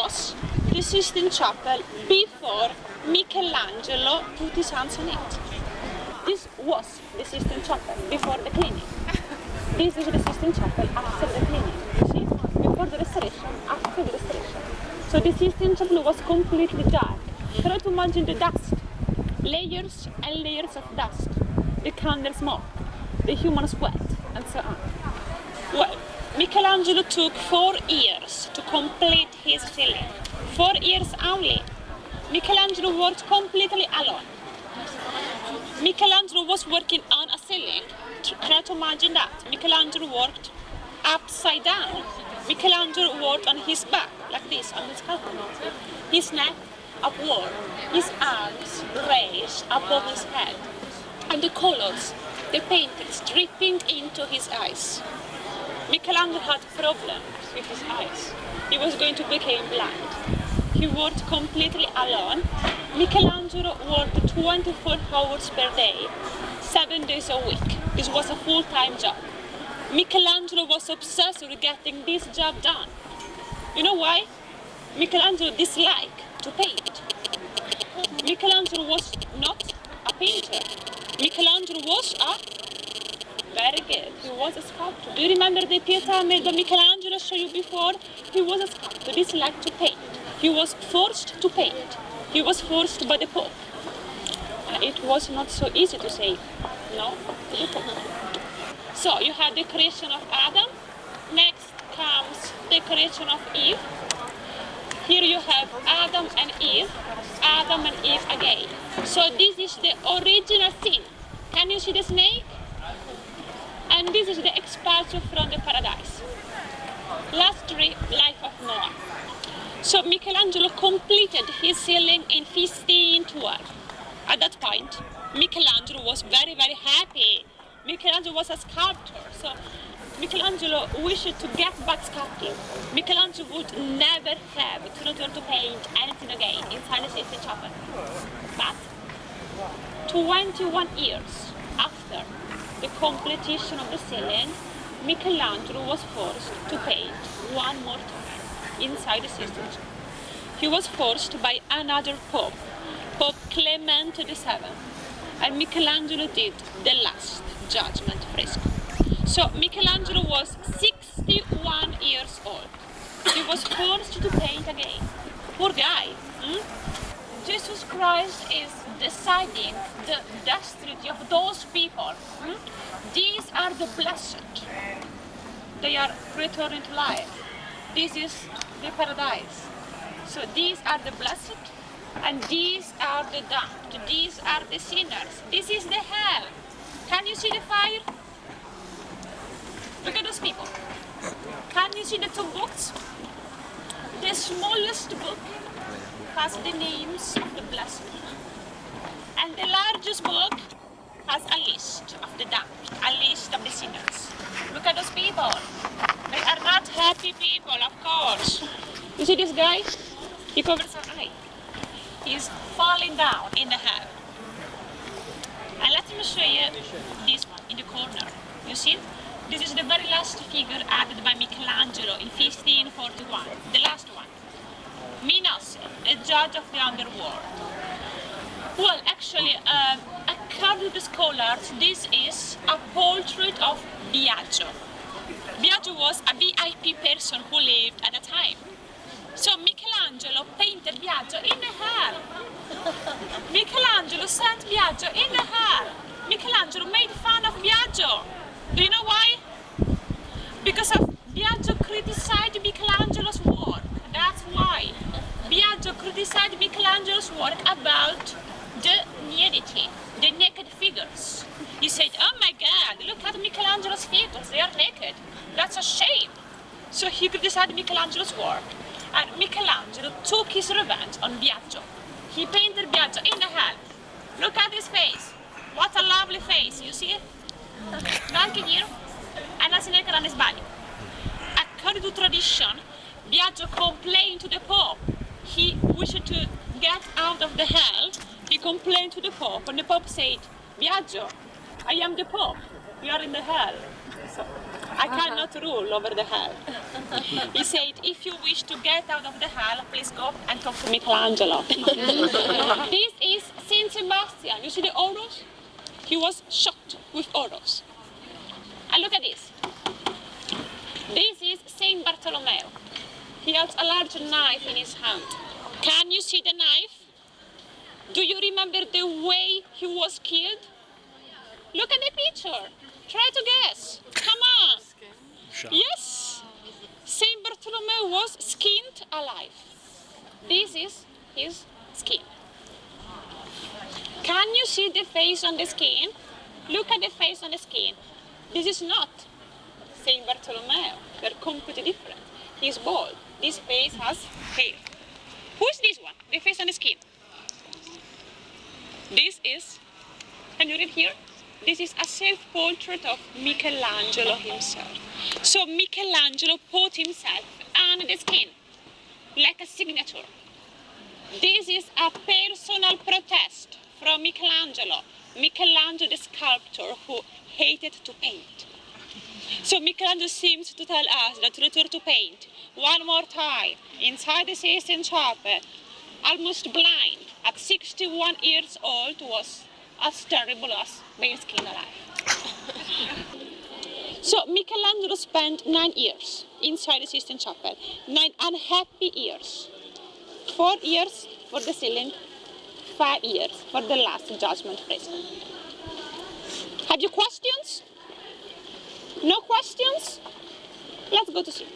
was the Sistine Chapel before Michelangelo put his hands on it. This was the Sistine Chapel before the cleaning. This is the Sistine Chapel after the cleaning. You see? Before the restoration, after the restoration. So the Sistine Chapel was completely dark. Try to imagine the dust. Layers and layers of dust. The candle smoke. The human sweat, and so on. Well, Michelangelo took 4 years to complete his ceiling. 4 years only. Michelangelo worked completely alone. Michelangelo was working on a ceiling. Try to imagine that. Michelangelo worked upside down. Michelangelo worked on his back, like this, on the sculpture. His neck upward, his arms raised above his head, and the colors, the paintings dripping into his eyes. Michelangelo had problems with his eyes. He was going to become blind. He worked completely alone. Michelangelo worked 24 hours per day, 7 days a week. This was a full-time job. Michelangelo was obsessed with getting this job done. You know why? Michelangelo disliked to paint. Michelangelo was not a painter. Michelangelo was very good. He was a sculptor. Do you remember the Pietà that Michelangelo showed you before? He was a sculptor. He disliked to paint. He was forced to paint. He was forced by the Pope. It was not so easy to say no to the Pope. So you had the creation of Adam. Next comes the creation of Eve. Here you have Adam and Eve. Adam and Eve again. So this is the original sin. Can you see the snake? And this is the expulsion from the paradise. Last tree, life of Noah. So Michelangelo completed his ceiling in 1512. At that point, Michelangelo was very, very happy. Michelangelo was a sculptor, so Michelangelo wished to get back sculpting. Michelangelo would never have to return to paint anything again inside the Sistine Chapel. But 21 years after the completion of the ceiling, Michelangelo was forced to paint one more time inside the Sistine Chapel. He was forced by another Pope, Pope Clement VII, and Michelangelo did the last Judgment fresco. So Michelangelo was 61 years old. He was forced to paint again. Poor guy. Jesus Christ is deciding the destiny of those people. These are the blessed. They are returning to life. This is the paradise. So these are the blessed, and these are the damned. These are the sinners. This is the hell. Can you see the fire? Look at those people. Can you see the 2 books? The smallest book has the names of the blessed. And the largest book has a list of the damned, a list of the sinners. Look at those people. They are not happy people, of course. You see this guy? He covers an eye. He's falling down in the hell. And let me show you this one in the corner. You see? This is the very last figure added by Michelangelo in 1541. The last one. Minos, the judge of the underworld. Well, actually, according to the scholars, this is a portrait of Biagio. Biagio was a VIP person who lived at the time. So Michelangelo painted Biagio in the hell. Michelangelo sent Biagio in the hell. Michelangelo made fun of Biagio. Do you know why? Because of Biagio criticized Michelangelo's work. That's why. Biagio criticized Michelangelo's work about the nudity, the naked figures. He said, oh my God, look at Michelangelo's figures, they are naked. That's a shame. So he criticized Michelangelo's work. And Michelangelo took his revenge on Biagio. He painted Biagio in the hell. Look at his face. What a lovely face, you see? Anche here. And that's naked on his body. According to tradition, Biagio complained to the Pope. He wished to get out of the hell. He complained to the Pope, and the Pope said, Biagio, I am the Pope. We are in the hell. So I cannot rule over the hell. He said, if you wish to get out of the hell, please go and talk to Michelangelo. This is Saint Sebastian. You see the Horus? He was shot with Horus. And look at this. This is Saint Bartolomeo. He has a large knife in his hand. Can you see the knife? Do you remember the way he was killed? Look at the picture. Try to guess. Come on. Yes. Saint Bartolomeo was skinned alive. This is his skin. Can you see the face on the skin? Look at the face on the skin. This is not Saint Bartolomeo. They're completely different. He's bald. This face has hair. Who's this one? The face on the skin. This is, can you read here? This is a self-portrait of Michelangelo himself. So Michelangelo put himself on the skin, like a signature. This is a personal protest from Michelangelo. Michelangelo, the sculptor who hated to paint. So Michelangelo seems to tell us that to return to paint one more time inside the Sistine Chapel, almost blind, at 61 years old, was as terrible as being skinned alive. So Michelangelo spent 9 years inside the Sistine Chapel, 9 unhappy years. 4 years for the ceiling, 5 years for the last judgment fresco. Have you questions? No questions? Let's go to see.